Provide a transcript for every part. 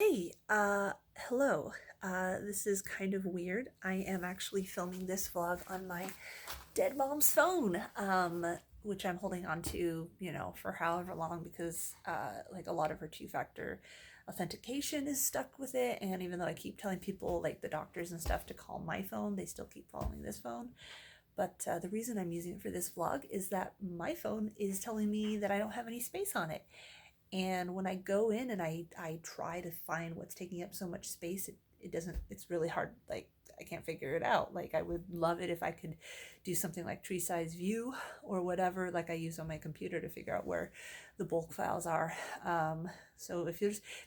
Hey, hello. This is kind of weird. I am actually filming this vlog on my dead mom's phone, which I'm holding on to, for however long because, like, a lot of her two-factor authentication is stuck with it. And even though I keep telling people, like the doctors and stuff, to call my phone, they still keep following this phone. But the reason I'm using it for this vlog is that my phone is telling me that I don't have any space on it. And when I go in and I try to find what's taking up so much space, it doesn't, it's really hard. Like, I can't figure it out. Like, I would love it if I could do something like tree size view or whatever, like I use on my computer to figure out where the bulk files are. So if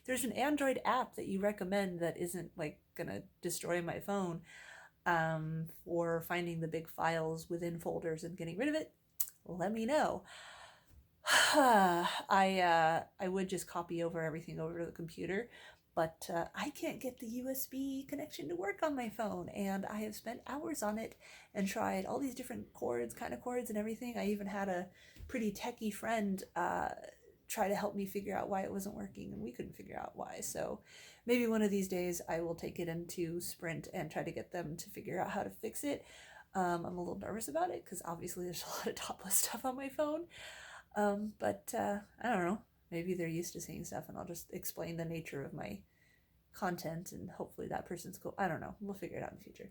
there's an Android app that you recommend that isn't like gonna destroy my phone, for finding the big files within folders and getting rid of it, let me know. I would just copy over everything over to the computer, but I can't get the USB connection to work on my phone, and I have spent hours on it and tried all these different cords, kind of cords and everything. I even had a pretty techie friend try to help me figure out why it wasn't working, and we couldn't figure out why. So maybe one of these days I will take it into Sprint and try to get them to figure out how to fix it. I'm a little nervous about it because obviously there's a lot of topless stuff on my phone. But I don't know. Maybe they're used to seeing stuff, and I'll just explain the nature of my content, and hopefully that person's cool. I don't know. We'll figure it out in the future.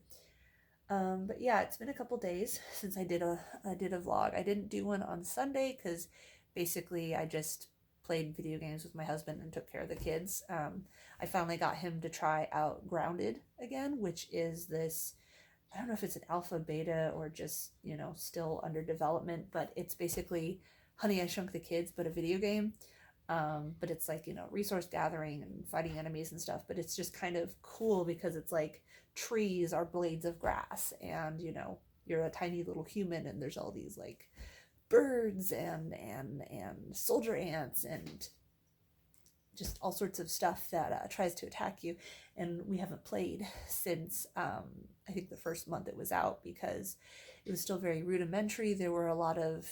But yeah, it's been a couple days since I did a vlog. I didn't do one on Sunday because basically I just played video games with my husband and took care of the kids. I finally got him to try out Grounded again, which is this, I don't know if it's an alpha, beta, or just, still under development, but it's basically Honey, I Shrunk the Kids, but a video game. But it's like, resource gathering and fighting enemies and stuff. But it's just kind of cool because it's like trees are blades of grass, and, you're a tiny little human, and there's all these like birds and soldier ants and just all sorts of stuff that tries to attack you. And we haven't played since I think the first month it was out because it was still very rudimentary. There were a lot of,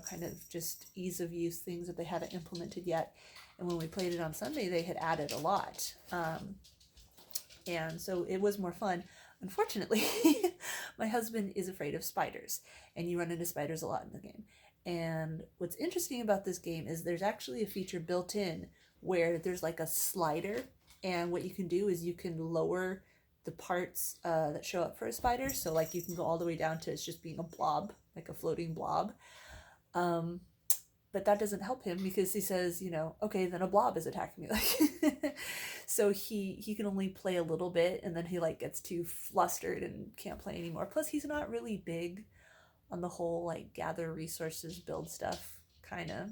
kind of just ease of use things that they hadn't implemented yet. And when we played it on Sunday, they had added a lot. And so it was more fun. Unfortunately, my husband is afraid of spiders, and you run into spiders a lot in the game. And what's interesting about this game is there's actually a feature built in where there's like a slider, and what you can do is you can lower the parts that show up for a spider. So like you can go all the way down to it's just being a blob, like a floating blob. But that doesn't help him because he says, okay, then a blob is attacking me. Like, so he can only play a little bit, and then he like gets too flustered and can't play anymore. Plus, he's not really big on the whole like gather resources, build stuff kind of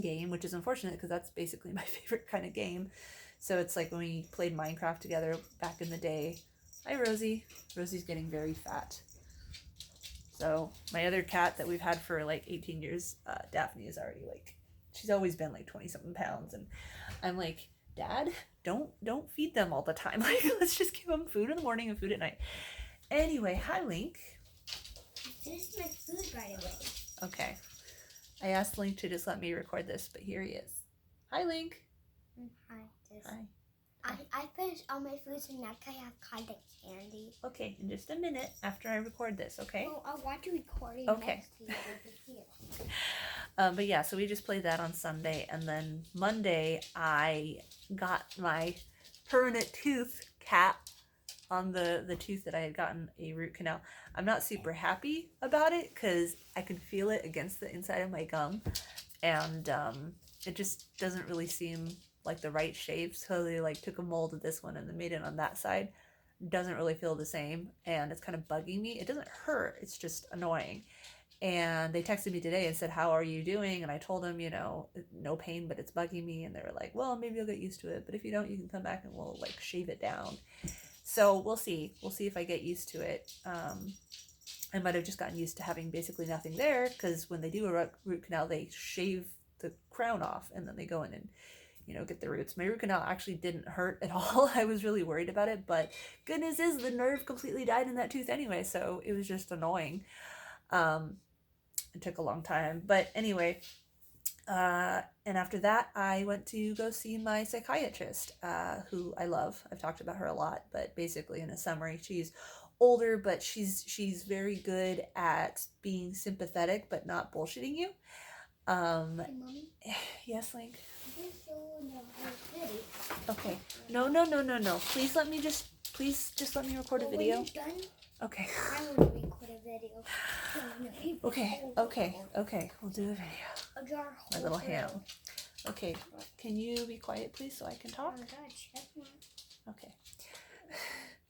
game, which is unfortunate because that's basically my favorite kind of game. So it's like when we played Minecraft together back in the day. Hi, Rosie. Rosie's getting very fat. So my other cat that we've had for like 18 years, Daphne, is already like, she's always been like 20 something pounds. And I'm like, Dad, don't feed them all the time. Like, let's just give them food in the morning and food at night. Anyway, hi, Link. This is my food right away. Okay. I asked Link to just let me record this, but here he is. Hi, Link. Hi. Hi. I finished all my food, so now can I have cotton candy? Okay, in just a minute after I record this, okay? Well, I want to record it Okay. next to you over here. But yeah, so we just played that on Sunday, and then Monday I got my permanent tooth cap on the tooth that I had gotten a root canal. I'm not super happy about it because I can feel it against the inside of my gum, and it just doesn't really seem like the right shape. So they like took a mold of this one and they made it on that side. Doesn't really feel the same, and it's kind of bugging me. It doesn't hurt, it's just annoying. And they texted me today and said, how are you doing? And I told them, no pain, but it's bugging me. And they were like, well, maybe you'll get used to it, but if you don't, you can come back and we'll like shave it down. So we'll see if I get used to it. I might have just gotten used to having basically nothing there, because when they do a root canal, they shave the crown off and then they go in and get the roots. My root canal actually didn't hurt at all. I was really worried about it, but good news is the nerve completely died in that tooth anyway, so it was just annoying. It took a long time, but anyway, and after that, I went to go see my psychiatrist, who I love. I've talked about her a lot, but basically, in a summary, she's older, but she's very good at being sympathetic, but not bullshitting you. Hey, Mommy, Yes, Link. you show the whole video. Okay. No. Please just let me record a But when video. you're done, Okay. I'm going to record a video. Okay. We'll do a video. A jar My little holder. ham. Okay. Can you be quiet, please, so I can Oh talk? my God, check one. Okay.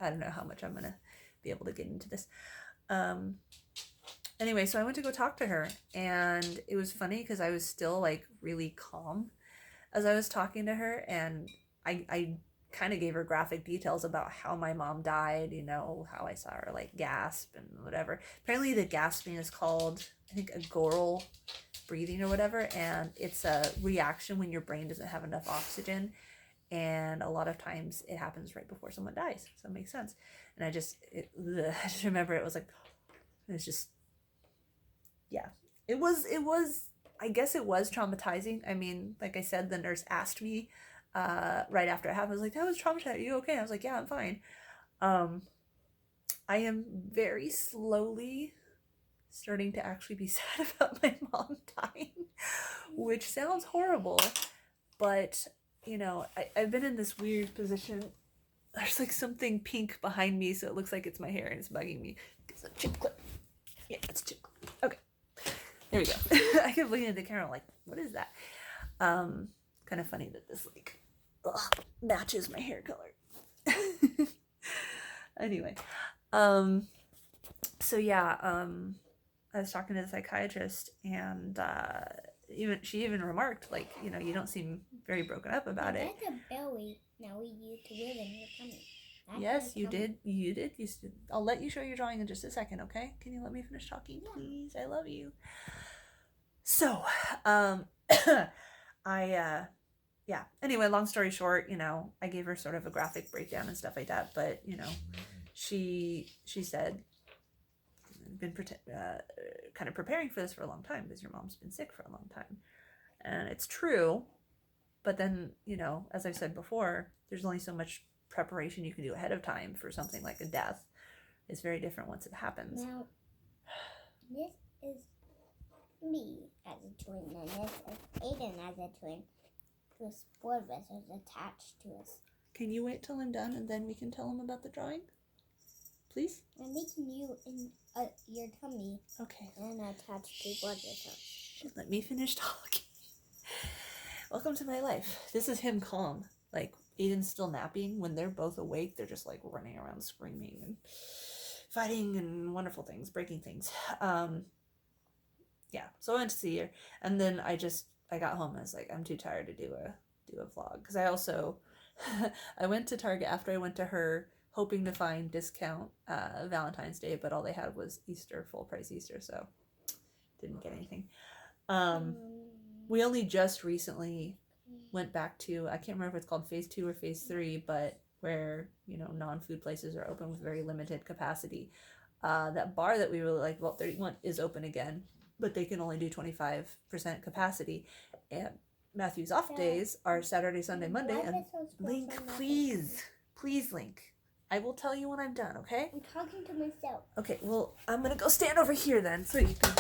I don't know how much I'm gonna be able to get into this. Anyway, so I went to go talk to her, and it was funny because I was still like really calm as I was talking to her, and I kind of gave her graphic details about how my mom died, you know, how I saw her like gasp and whatever. Apparently the gasping is called, I think, agoral breathing or whatever, and it's a reaction when your brain doesn't have enough oxygen, and a lot of times it happens right before someone dies, so it makes sense. And I just remember it was like, it was just, yeah, it was I guess it was traumatizing. I mean, like I said, the nurse asked me right after it happened, I was like, that was traumatizing, are you okay? I was like, yeah, I'm fine. I am very slowly starting to actually be sad about my mom dying, which sounds horrible, but you know, I've been in this weird position. There's like something pink behind me, so it looks like it's my hair and it's bugging me. It's a chip clip. Yeah, it's a chip clip. Okay, there we go. I kept looking at the camera like, what is that? Kind of funny that this like matches my hair color. Anyway, so yeah, I was talking to the psychiatrist, and she even remarked, like, you know, you don't seem very broken up about it. That's a belly. Now we used to live in your tummy. That's Yes, you tummy. did. You did. I'll let you show your drawing in just a second, okay? Can you let me finish talking, please? I love you. So, yeah. Anyway, long story short, you know, I gave her sort of a graphic breakdown and stuff like that, but, you know, she said, been kind of preparing for this for a long time because your mom's been sick for a long time. And it's true, but then, you know, as I've said before, there's only so much preparation you can do ahead of time for something like a death. It's very different once it happens. Now, this is me as a twin, and this is Aiden as a twin. This blood vessel is attached to us. Can you wait till I'm done and then we can tell him about the drawing? Please? I'm making you in your tummy Okay. and attached to blood vessel. Let me finish talking. Welcome to my life. This is him calm. Like, Aiden's still napping. When they're both awake, they're just like running around screaming and fighting and wonderful things, breaking things. Yeah, so I went to see her, and then I got home and I was like, I'm too tired to do a vlog, because I also I went to Target after I went to her, hoping to find discount Valentine's Day, but all they had was Easter, full price Easter, so didn't get anything. We only just recently went back to, I can't remember if it's called phase 2 or phase 3, but where, you know, non-food places are open with very limited capacity. That bar that we really like, Vault 31, is open again, but they can only do 25% capacity. And Matthew's off days are Saturday, Sunday, Monday. And Link, please, Link. I will tell you when I'm done, okay? I'm talking to myself. Okay, well, I'm gonna go stand over here then, so you can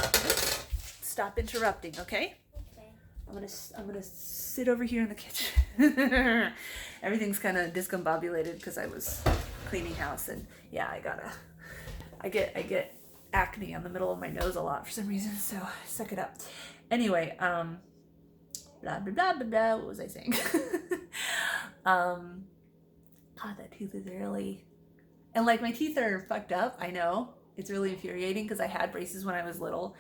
stop interrupting, okay? Okay. I'm gonna sit over here in the kitchen. Everything's kind of discombobulated because I was cleaning house, and yeah, I get acne on the middle of my nose a lot for some reason, so suck it up. Anyway, blah blah blah blah blah. What was I saying? God, that tooth is really, and like my teeth are fucked up. I know it's really infuriating because I had braces when I was little,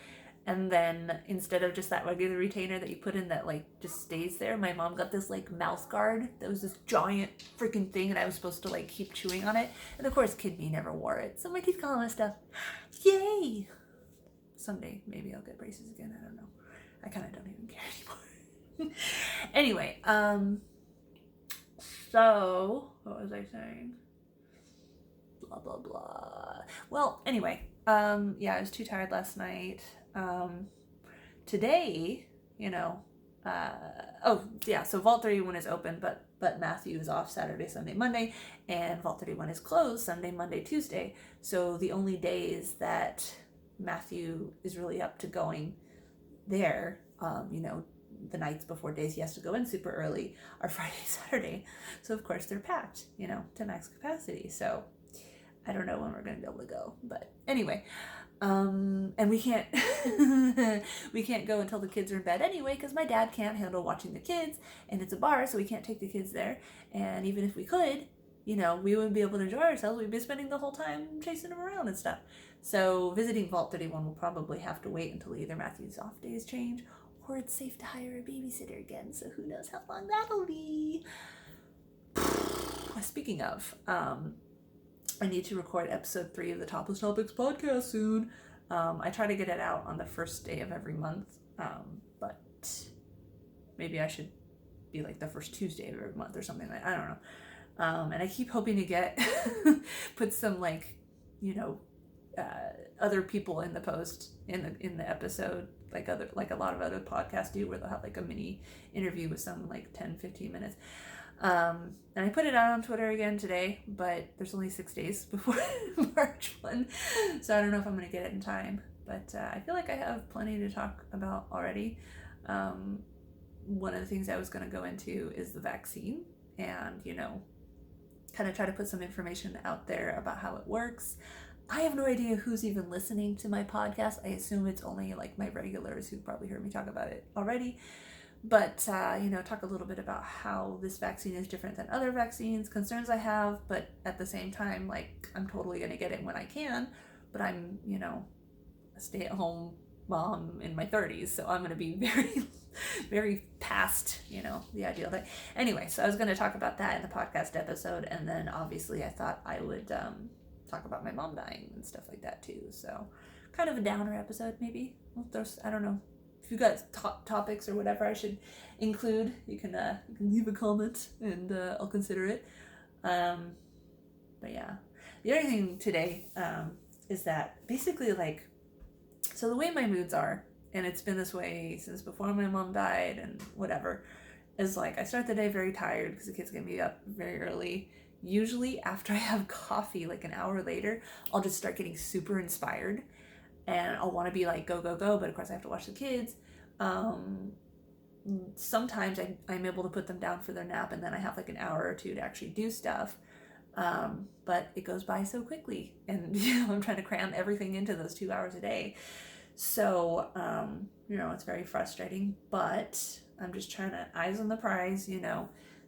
and then instead of just that regular retainer that you put in that like just stays there, my mom got this like mouth guard that was this giant freaking thing, and I was supposed to like keep chewing on it, and of course kid me never wore it, so my teeth got all this stuff. Yay! Someday maybe I'll get braces again. I don't know. I kind of don't even care anymore. Anyway, so what was I saying? Blah blah blah. Well, anyway, yeah, I was too tired last night. Today, you know, so Vault 31 is open, but Matthew is off Saturday, Sunday, Monday, and Vault 31 is closed Sunday, Monday, Tuesday. So the only days that Matthew is really up to going there, the nights before days he has to go in super early, are Friday, Saturday. So of course they're packed, to max capacity. So I don't know when we're going to be able to go, but anyway. And we can't go until the kids are in bed anyway, because my dad can't handle watching the kids, and it's a bar, so we can't take the kids there. And even if we could, we wouldn't be able to enjoy ourselves. We'd be spending the whole time chasing them around and stuff. So visiting Vault 31 will probably have to wait until either Matthew's off days change, or it's safe to hire a babysitter again. So who knows how long that'll be. Speaking of, I need to record episode 3 of the Topless Topics podcast soon. I try to get it out on the first day of every month, but maybe I should be like the first Tuesday of every month or something like that. I don't know. And I keep hoping to get put some other people in the post in the episode, like a lot of other podcasts do, where they'll have like a mini interview with someone, like 10-15 minutes. And I put it out on Twitter again today, but there's only 6 days before March 1, so I don't know if I'm going to get it in time, but I feel like I have plenty to talk about already. One of the things I was going to go into is the vaccine, and, kind of try to put some information out there about how it works. I have no idea who's even listening to my podcast. I assume it's only like my regulars who probably heard me talk about it already. But, talk a little bit about how this vaccine is different than other vaccines, concerns I have, but at the same time, like, I'm totally going to get it when I can, but I'm, a stay-at-home mom in my 30s, so I'm going to be very, very past, the ideal thing. Anyway, so I was going to talk about that in the podcast episode, and then obviously I thought I would talk about my mom dying and stuff like that too, so kind of a downer episode, maybe. I don't know. If you got topics or whatever I should include, you can leave a comment and I'll consider it. But yeah, the other thing today is that basically, like, so the way my moods are, and it's been this way since before my mom died and whatever, is like I start the day very tired because the kids get me up very early. Usually after I have coffee, like an hour later, I'll just start getting super inspired. And I'll want to be like, go, go, go, but of course I have to watch the kids. Sometimes I'm able to put them down for their nap, and then I have like an hour or two to actually do stuff. But it goes by so quickly, and I'm trying to cram everything into those 2 hours a day. So, it's very frustrating, but I'm just trying to eyes on the prize,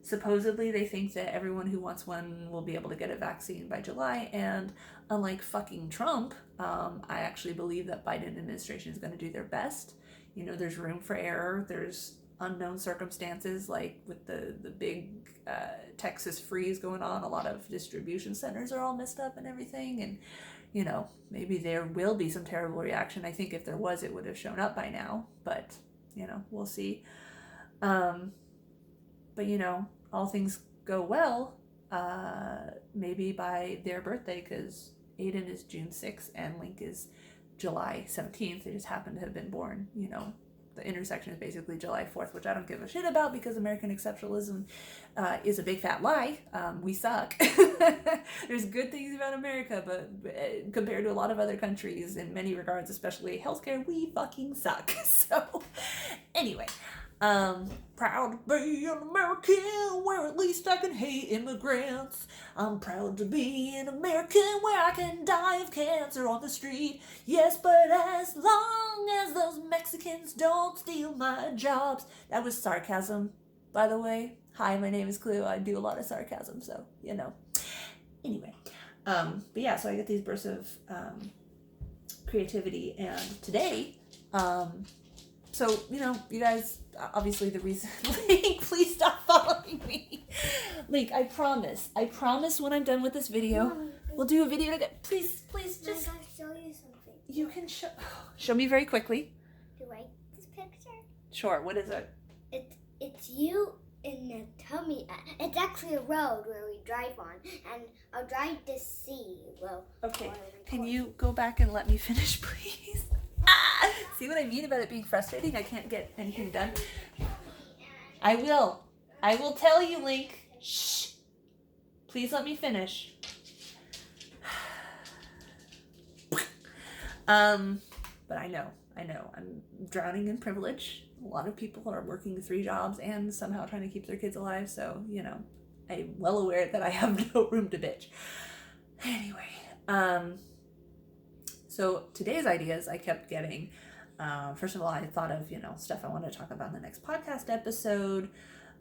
Supposedly they think that everyone who wants one will be able to get a vaccine by July, and unlike fucking Trump, I actually believe that Biden administration is going to do their best. There's room for error. There's unknown circumstances, like with the big Texas freeze going on. A lot of distribution centers are all messed up and everything, and maybe there will be some terrible reaction. I think if there was, it would have shown up by now, but we'll see. But all things go well, maybe by their birthday, because Aiden is June 6th and Link is July 17th. They just happen to have been born, the intersection is basically July 4th, which I don't give a shit about, because American exceptionalism is a big fat lie. We suck. There's good things about America, but compared to a lot of other countries in many regards, especially healthcare, we fucking suck. So anyway, proud to be an American where at least I can hate immigrants. I'm proud to be an American where I can die of cancer on the street. Yes, but as long as those Mexicans don't steal my jobs. That was sarcasm, by the way. Hi, my name is Cleo. I do a lot of sarcasm, so, Anyway, but yeah, so I get these bursts of creativity, and today, so, you guys, obviously the reason, Link, please stop following me. Link, I promise when I'm done with this video, we'll do a video together. Please, just. I gotta show you something. You can show me very quickly. Do you like this picture? Sure, what is it? It's you in the tummy. It's actually a road where we drive on, and I'll drive to see. Well, okay, can you go back and let me finish, please? See what I mean about it being frustrating? I can't get anything done. I will tell you, Link. Shh. Please let me finish. But I know. I'm drowning in privilege. A lot of people are working 3 jobs and somehow trying to keep their kids alive, so, I'm well aware that I have no room to bitch. Anyway, so today's ideas I kept getting. First of all, I thought of, stuff I wanted to talk about in the next podcast episode.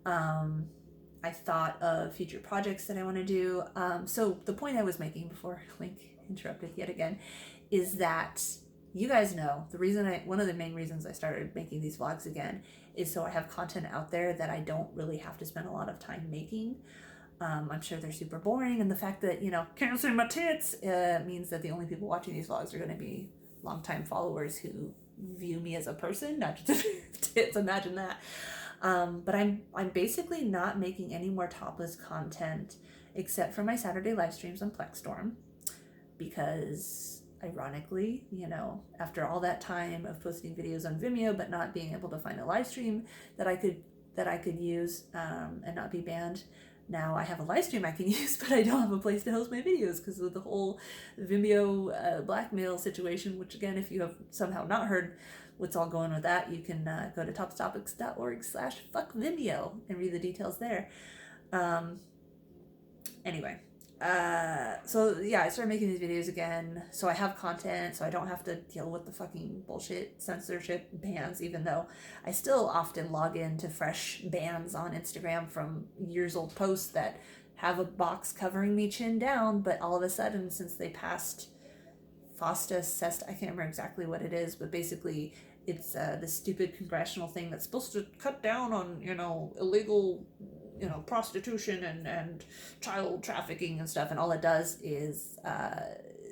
I thought of future projects that I want to do. So the point I was making before Link interrupted yet again is that you guys know one of the main reasons I started making these vlogs again is so I have content out there that I don't really have to spend a lot of time making. I'm sure they're super boring, and the fact that, can't see my tits means that the only people watching these vlogs are going to be longtime followers who view me as a person, not just tits. Imagine that. But I'm basically not making any more topless content except for my Saturday live streams on Plexstorm, because ironically, after all that time of posting videos on Vimeo but not being able to find a live stream that I could use and not be banned, now I have a live stream I can use, but I don't have a place to host my videos because of the whole Vimeo blackmail situation, which again, if you have somehow not heard what's all going with that, you can go to topstopics.org/fuckvimeo and read the details there. Anyway, so yeah, I started making these videos again, so I have content, so I don't have to deal with the fucking bullshit censorship bans, even though I still often log into fresh bans on Instagram from years old posts that have a box covering me chin down, but all of a sudden, since they passed FOSTA SESTA, I can't remember exactly what it is, but basically it's this stupid congressional thing that's supposed to cut down on, illegal prostitution and child trafficking and stuff, and all it does is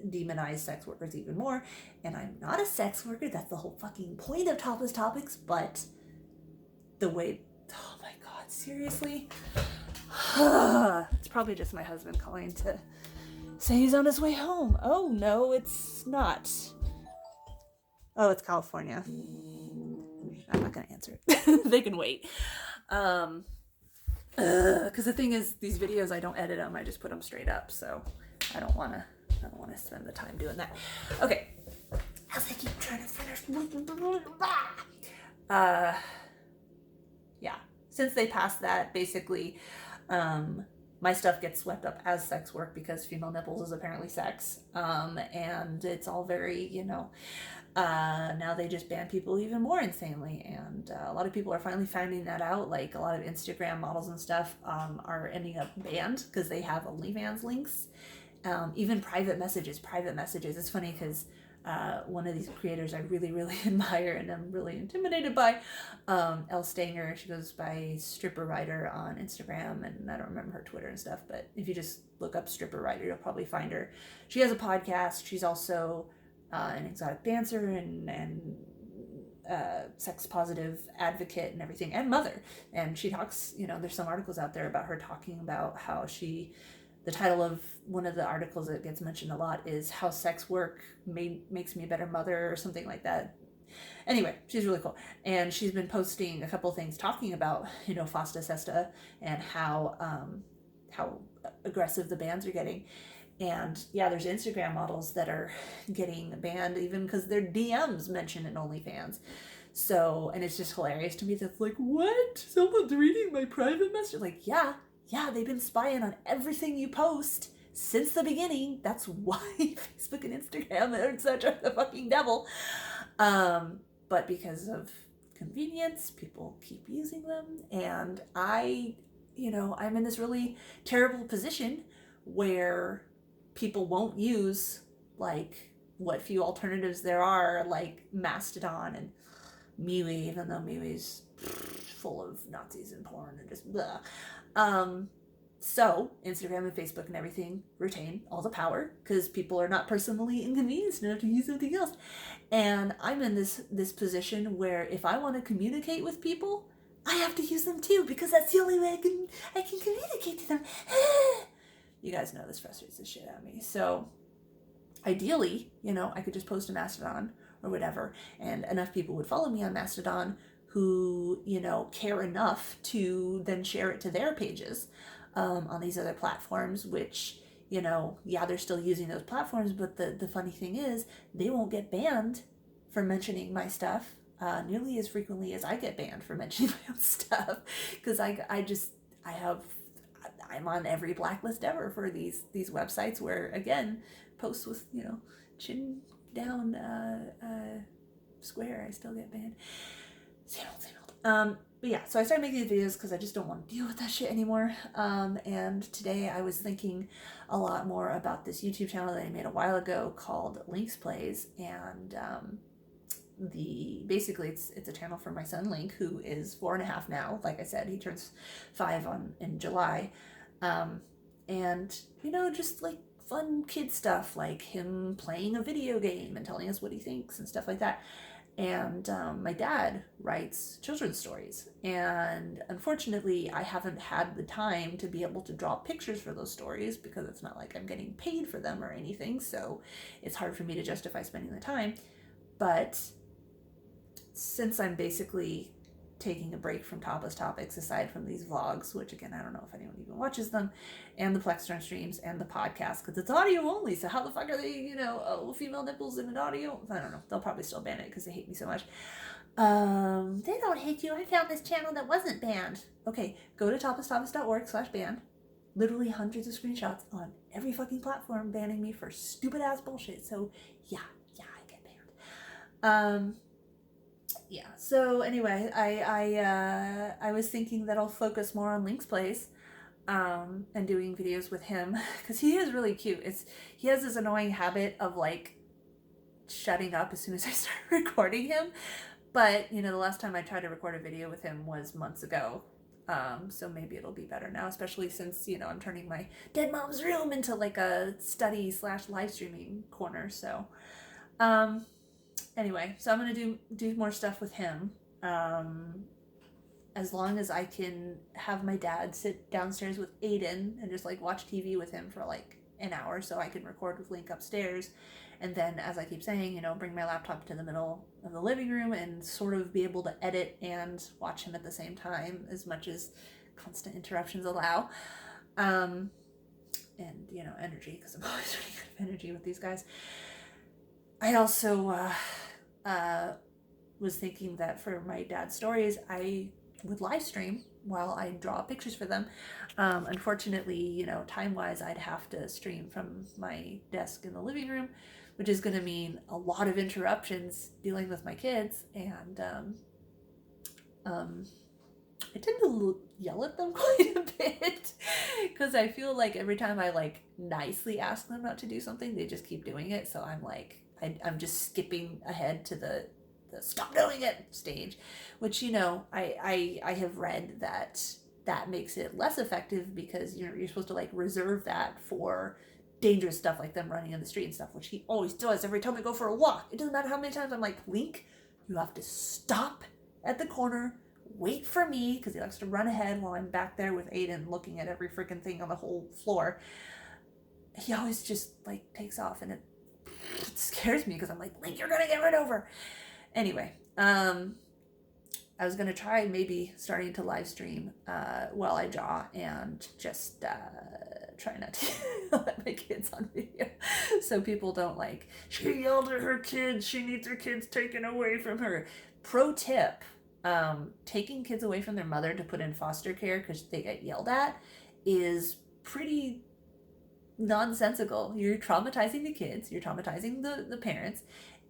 demonize sex workers even more. And I'm not a sex worker, that's the whole fucking point of Topless Topics, but the way, oh my god, seriously? It's probably just my husband calling to say he's on his way home. Oh no, it's not. Oh, it's California. I'm not gonna answer it. They can wait. Because the thing is, these videos, I don't edit them, I just put them straight up, so I don't want to spend the time doing that. Okay, as I keep trying to finish. Yeah, since they passed that, basically, my stuff gets swept up as sex work because female nipples is apparently sex, and it's all very, now they just ban people even more insanely, and a lot of people are finally finding that out. Like, a lot of Instagram models and stuff are ending up banned because they have OnlyFans links. Even private messages. It's funny because one of these creators I really, really admire and I'm really intimidated by, Elle Stanger. She goes by Stripper Writer on Instagram, and I don't remember her Twitter and stuff, but if you just look up Stripper Writer, you'll probably find her. She has a podcast. She's also an exotic dancer and sex positive advocate and everything, and mother. And she talks, there's some articles out there about her talking about how the title of one of the articles that gets mentioned a lot is How Sex Work Makes Me a Better Mother, or something like that. Anyway, she's really cool. And she's been posting a couple things talking about, FOSTA SESTA and how aggressive the bans are getting. And yeah, there's Instagram models that are getting banned even because their DMs mention an OnlyFans. So, and it's just hilarious to me that's like, what? Someone's reading my private message? Like, yeah, they've been spying on everything you post since the beginning. That's why Facebook and Instagram and etc. the fucking devil. But because of convenience, people keep using them. And I'm in this really terrible position where people won't use like what few alternatives there are, like Mastodon and MeWe, even though MeWe's full of Nazis and porn and just blah. So Instagram and Facebook and everything retain all the power because people are not personally inconvenienced enough to use something else. And I'm in this position where if I want to communicate with people, I have to use them too, because that's the only way I can communicate to them. You guys know this frustrates the shit out of me. So ideally, I could just post a Mastodon or whatever, and enough people would follow me on Mastodon who, you know, care enough to then share it to their pages on these other platforms, which, you know, yeah, they're still using those platforms, but the funny thing is they won't get banned for mentioning my stuff nearly as frequently as I get banned for mentioning my own stuff, because I'm on every blacklist ever for these websites where, again, posts with, you know, chin down square, I still get banned. Same old. But yeah, so I started making these videos because I just don't want to deal with that shit anymore. And today I was thinking a lot more about this YouTube channel that I made a while ago called Link's Plays, and basically it's a channel for my son Link, who is 4.5 now. Like I said, he turns 5 in July, and you know, just like fun kid stuff, like him playing a video game and telling us what he thinks and stuff like that. And my dad writes children's stories, and unfortunately I haven't had the time to be able to draw pictures for those stories because it's not like I'm getting paid for them or anything, so it's hard for me to justify spending the time. But since I'm basically taking a break from Topless topics, aside from these vlogs, which again, I don't know if anyone even watches them, and the Plexstream streams and the podcast, because it's audio only, so how the fuck are they, you know, female nipples in an audio? I don't know. They'll probably still ban it because they hate me so much. They don't hate you. I found this channel that wasn't banned. Okay, go to toplesstopics.org/ban. Literally hundreds of screenshots on every fucking platform banning me for stupid ass bullshit. So yeah, I get banned. Yeah, so anyway, I was thinking that I'll focus more on Link's Plays, and doing videos with him, because he is really cute. He has this annoying habit of like shutting up as soon as I start recording him, but you know, the last time I tried to record a video with him was months ago, so maybe it'll be better now, especially since, you know, I'm turning my dead mom's room into like a study / live streaming corner. So anyway, so I'm gonna do more stuff with him, as long as I can have my dad sit downstairs with Aiden and just like watch TV with him for like an hour, so I can record with Link upstairs, and then, as I keep saying, you know, bring my laptop to the middle of the living room and sort of be able to edit and watch him at the same time, as much as constant interruptions allow. And you know, energy, because I'm always running out of energy with these guys. I also was thinking that for my dad's stories, I would live stream while I draw pictures for them. Unfortunately, you know, time-wise, I'd have to stream from my desk in the living room, which is going to mean a lot of interruptions dealing with my kids, and I tend to yell at them quite a bit, because I feel like every time I like nicely ask them not to do something, they just keep doing it. So I'm like, I'm just skipping ahead to the stop doing it stage, which, you know, I have read that makes it less effective, because you're supposed to like reserve that for dangerous stuff like them running in the street and stuff, which he always does every time we go for a walk. It doesn't matter how many times I'm like, Link, you have to stop at the corner, wait for me, because he likes to run ahead while I'm back there with Aiden looking at every freaking thing on the whole floor. He always just like takes off, and it scares me, because I'm like, Link, you're gonna get run over. Anyway, I was gonna try maybe starting to live stream while I draw, and just try not to let my kids on video, so people don't like, she yelled at her kids, she needs her kids taken away from her. Pro tip, taking kids away from their mother to put in foster care because they get yelled at is pretty nonsensical. You're traumatizing the kids, you're traumatizing the parents,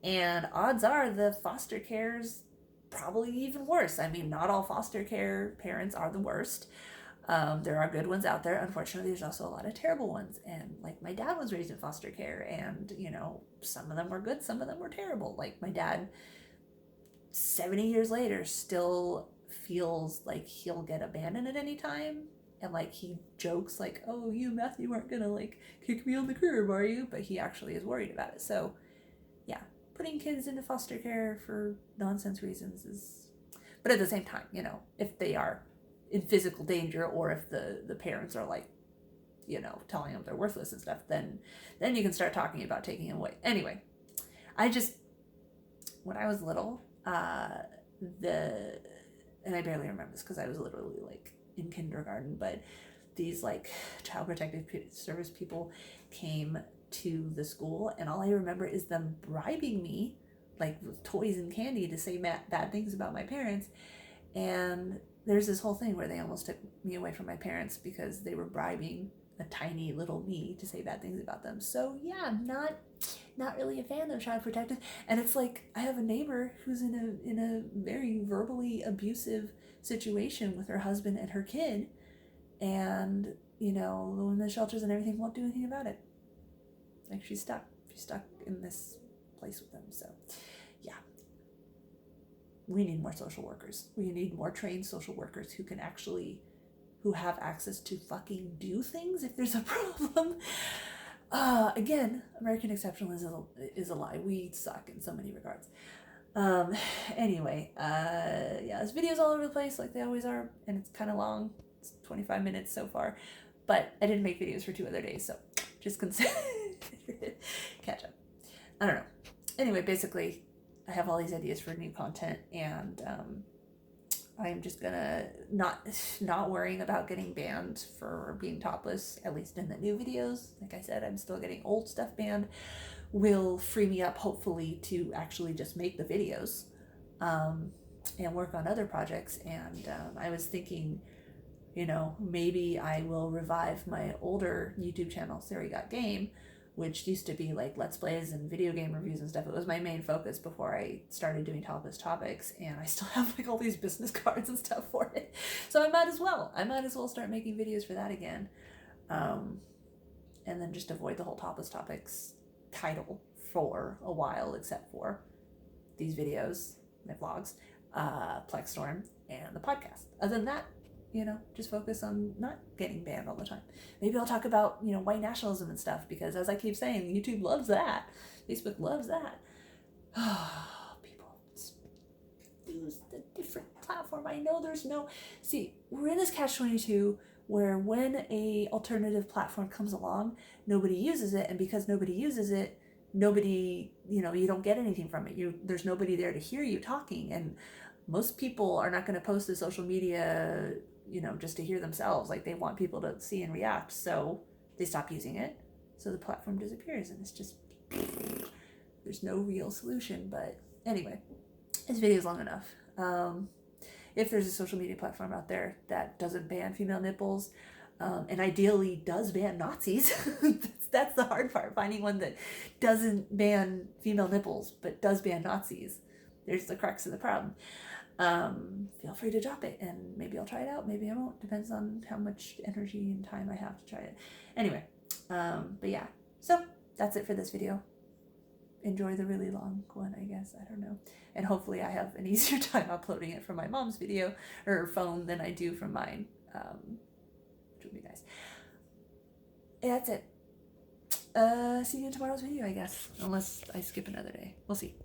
and odds are the foster care's probably even worse. I mean, not all foster care parents are the worst. There are good ones out there. Unfortunately, there's also a lot of terrible ones. And like, my dad was raised in foster care, and you know, some of them were good, some of them were terrible. Like, my dad, 70 years later, still feels like he'll get abandoned at any time. And like, he jokes like, oh, you, Matthew, aren't gonna like kick me on the curb, are you? But he actually is worried about it. So yeah, putting kids into foster care for nonsense reasons is, but at the same time, you know, if they are in physical danger, or if the parents are like, you know, telling them they're worthless and stuff, then you can start talking about taking them away. Anyway, when I was little, and I barely remember this because I was literally like in kindergarten, but these like child protective service people came to the school, and all I remember is them bribing me like with toys and candy to say bad things about my parents. And there's this whole thing where they almost took me away from my parents because they were bribing a tiny little me to say bad things about them. So yeah, not really a fan of child protective. And it's like I have a neighbor who's in a very verbally abusive situation with her husband and her kid, and you know the women's shelters and everything won't do anything about it. Like she's stuck in this place with them. So yeah, we need more social workers. We need more trained social workers who have access to fucking do things if there's a problem. Again, American exceptionalism is a lie. We suck in so many regards. Anyway, yeah, this video's all over the place like they always are, and it's kind of long. It's 25 minutes so far, but I didn't make videos for 2 other days, so just consider catch up. I don't know. Anyway, basically, I have all these ideas for new content, and I'm just gonna not worrying about getting banned for being topless, at least in the new videos. Like I said, I'm still getting old stuff banned. Will free me up, hopefully, to actually just make the videos and work on other projects. And I was thinking, you know, maybe I will revive my older YouTube channel, Sari Got Game, which used to be like Let's Plays and video game reviews and stuff. It was my main focus before I started doing Topless topics, and I still have like all these business cards and stuff for it. So I might as well start making videos for that again. And then just avoid the whole Topless topics title for a while, except for these videos, my vlogs, Plexstorm, and the podcast. Other than that, you know, just focus on not getting banned all the time. Maybe I'll talk about, you know, white nationalism and stuff, because as I keep saying, YouTube loves that. Facebook loves that. People use the different platform. I know there's no... See, we're in this catch-22 where when a alternative platform comes along, nobody uses it, and because nobody uses it, nobody, you know, you don't get anything from it. There's nobody there to hear you talking, and most people are not going to post to social media, you know, just to hear themselves. Like, they want people to see and react, so they stop using it, so the platform disappears, and it's just, there's no real solution. But anyway, this video is long enough. If there's a social media platform out there that doesn't ban female nipples, and ideally does ban Nazis, that's the hard part, finding one that doesn't ban female nipples but does ban Nazis. There's the crux of the problem. Feel free to drop it, and maybe I'll try it out, maybe I won't. Depends on how much energy and time I have to try it. Anyway, but yeah, so that's it for this video. Enjoy the really long one, I guess. I don't know. And hopefully I have an easier time uploading it from my mom's video or phone than I do from mine, which would be nice. Yeah, that's it. See you in tomorrow's video, I guess, unless I skip another day. We'll see.